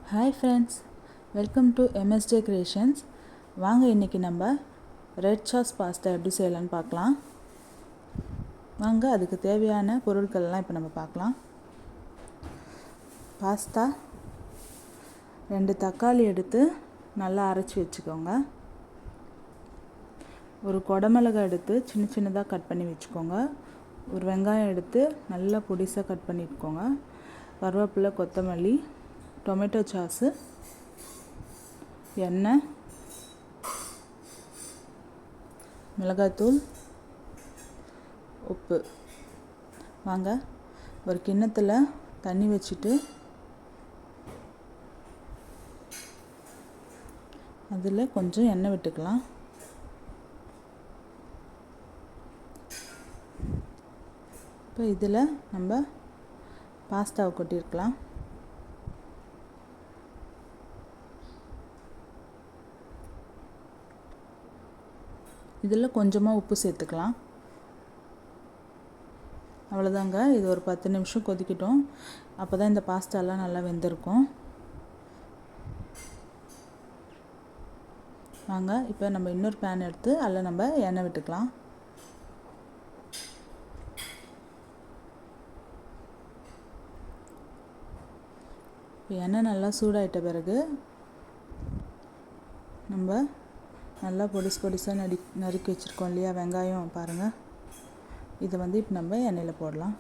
Hi friends, welcome to MSJ creations. வாங்க இன்றைக்கி நம்ம ரெட் சாஸ் பாஸ்தா எப்படி செய்யலான்னு பார்க்கலாம். வாங்க அதுக்கு தேவையான பொருட்கள்லாம் இப்போ நம்ம பார்க்கலாம். பாஸ்தா 2 தக்காளி எடுத்து நல்லா அரைச்சி வச்சுக்கோங்க. ஒரு குடமிளகாய் எடுத்து சின்ன சின்னதாக கட் பண்ணி வச்சுக்கோங்க. ஒரு வெங்காயம் எடுத்து நல்லா பொடிசாக கட் பண்ணிக்கோங்க. கருவேப்பிலை, கொத்தமல்லி, டொமேட்டோ சாஸு, எண்ணெய், மிளகாய்த்தூள், உப்பு. வாங்க ஒரு கிண்ணத்தில் தண்ணி வச்சுட்டு அதில் கொஞ்சம் எண்ணெய் விட்டுக்கலாம். இப்போ இதில் நம்ம பாஸ்தாவை கொட்டியிருக்கலாம். இதில் கொஞ்சமாக உப்பு சேர்த்துக்கலாம். அவ்வளோதாங்க. இது ஒரு 10 நிமிஷம் கொதிக்கட்டும். அப்போ தான் இந்த பாஸ்தாலாம் நல்லா வெந்திருக்கும். வாங்க இப்போ நம்ம இன்னொரு பேன் எடுத்து அதில் நம்ம எண்ணெய் விட்டுக்கலாம். இப்போ எண்ணெய் நல்லா சூடாயிட்ட பிறகு நம்ம நல்லா பொடிசாக நறுக்கி வச்சுருக்கோம் இல்லையா வெங்காயம், பாருங்கள். இதை இப்போ நம்ம எண்ணெயில் போடலாம்.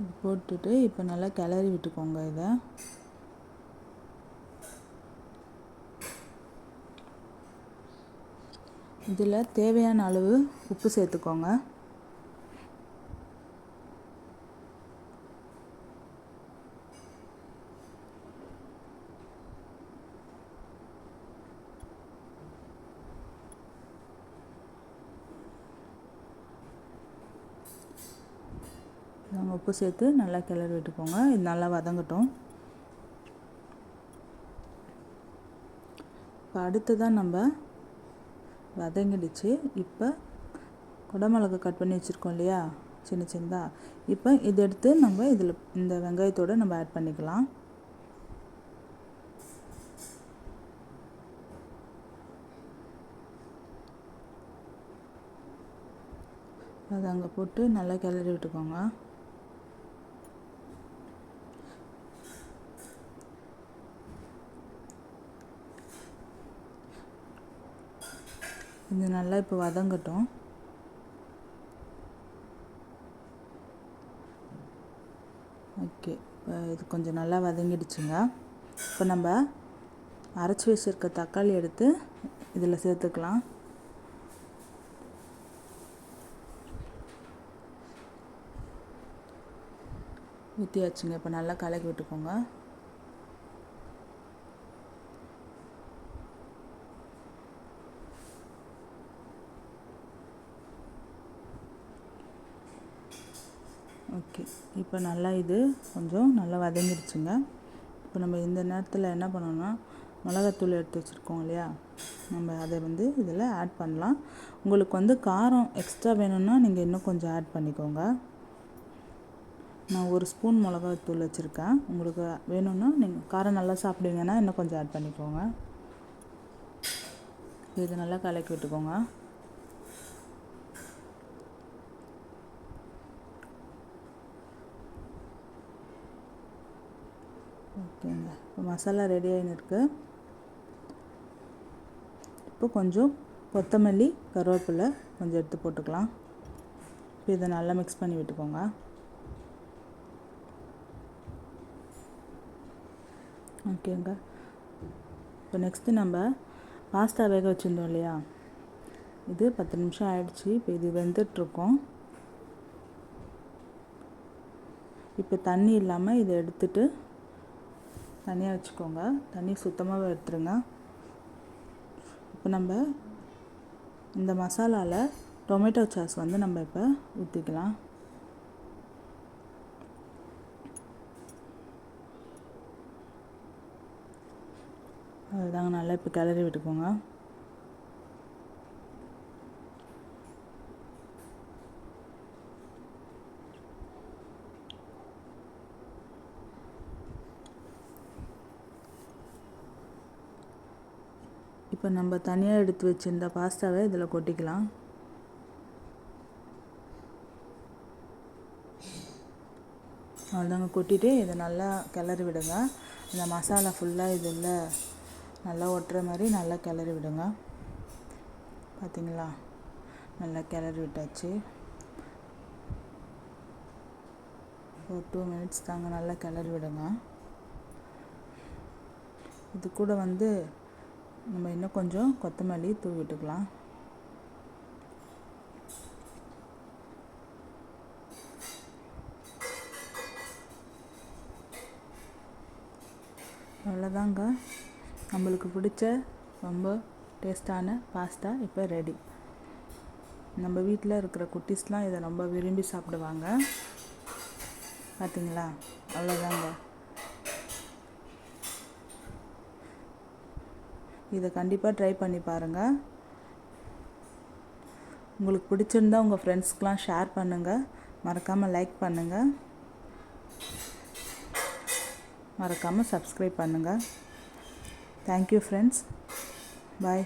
இது போட்டுட்டு இப்போ நல்லா கிளறி விட்டுக்கோங்க. இதில் தேவையான அளவு உப்பு சேர்த்துக்கோங்க. உப்பு சேர்த்து நல்லா கிளறி விட்டுக்கோங்க. இது நல்லா வதங்கட்டும். இப்போ அடுத்ததான் நம்ம வதங்கிடுச்சு. இப்போ குடமிளகா கட் பண்ணி வச்சுருக்கோம் இல்லையா சின்ன சின்னதாக, இப்போ இதை எடுத்து நம்ம இதில் இந்த வெங்காயத்தோடு நம்ம ஆட் பண்ணிக்கலாம். அதை அங்கே போட்டு நல்லா கிளறி விட்டுக்கோங்க. இது நல்லா இப்போ வதங்கட்டும். ஓகே, இப்போ இது கொஞ்சம் நல்லா வதங்கிடுச்சுங்க. இப்போ நம்ம அரைச்சி வச்சுருக்க தக்காளி எடுத்து இதில் சேர்த்துக்கலாம். ஊற்றியாச்சுங்க. இப்போ நல்லா கலக்கி விட்டுக்கோங்க. ஓகே, இப்போ நல்லா இது கொஞ்சம் நல்லா வதங்கிடுச்சுங்க. இப்போ நம்ம இந்த நேரத்தில் என்ன பண்ணோன்னா மிளகாத்தூள் எடுத்து வச்சுருக்கோம் இல்லையா, நம்ம அதை இதில் ஆட் பண்ணலாம். உங்களுக்கு காரம் எக்ஸ்ட்ரா வேணும்னா நீங்கள் இன்னும் கொஞ்சம் ஆட் பண்ணிக்கோங்க. நான் 1 ஸ்பூன் மிளகாத்தூள் வச்சுருக்கேன். உங்களுக்கு வேணும்னா நீங்கள் காரம் நல்லா சாப்பிடுவீங்கன்னா இன்னும் கொஞ்சம் ஆட் பண்ணிக்கோங்க. இது நல்லா கலக்கி விட்டுக்கோங்க. ஓகேங்க, இப்போ மசாலா ரெடி ஆகின்னு இருக்குது. இப்போ கொஞ்சம் கொத்தமல்லி, கருவேப்பிலை கொஞ்சம் எடுத்து போட்டுக்கலாம். இப்போ இதை நல்லா மிக்ஸ் பண்ணி விட்டுக்கோங்க. ஓகேங்க, இப்போ நெக்ஸ்ட்டு நம்ம பாஸ்தா வேக வச்சுருந்தோம் இல்லையா, இது 10 நிமிஷம் ஆயிடுச்சு. இப்போ இது வெந்துட்டுருக்கோம். இப்போ தண்ணி இல்லாமல் இதை எடுத்துட்டு தனியாக வச்சுக்கோங்க. தண்ணி சுத்தமாக எடுத்துருங்க. இப்போ நம்ம இந்த மசாலாவில் டொமேட்டோ சாஸ் நம்ம இப்போ ஊற்றிக்கலாம். அதுதாங்க நல்லா இப்போ கிளறி விட்டுக்கோங்க. இப்போ நம்ம தனியாக எடுத்து வச்சுருந்த பாஸ்தாவை இதில் கொட்டிக்கலாம். அவ்வளோதாங்க, கொட்டிட்டு இதை நல்லா கிளறி விடுங்க. இந்த மசாலா ஃபுல்லாக இதில் நல்லா ஒட்டுற மாதிரி நல்லா கிளறி விடுங்க. பார்த்திங்களா, நல்லா கிளறி விட்டாச்சு. ஒரு 2 மினிட்ஸ் தாங்க நல்லா கிளறி விடுங்க. இது கூட வந்து நம்ம இன்னும் கொஞ்சம் கொத்தமல்லி தூவி விட்டுக்கலாம். அவ்வளோதாங்க, நம்மளுக்கு பிடிச்ச ரொம்ப டேஸ்டான பாஸ்தா இப்போ ரெடி. நம்ம வீட்டில் இருக்கிற குட்டீஸ்லாம் இதை ரொம்ப விரும்பி சாப்பிடுவாங்க. பார்த்திங்களா, அவ்வளோதாங்க. இதை கண்டிப்பாக ட்ரை பண்ணி பாருங்கள். உங்களுக்கு பிடிச்சிருந்தா உங்கள் ஃப்ரெண்ட்ஸ்க்கெலாம் ஷேர் பண்ணுங்கள். மறக்காமல் லைக் பண்ணுங்கள். மறக்காமல் சப்ஸ்கிரைப் பண்ணுங்கள். Thank you friends. பாய்.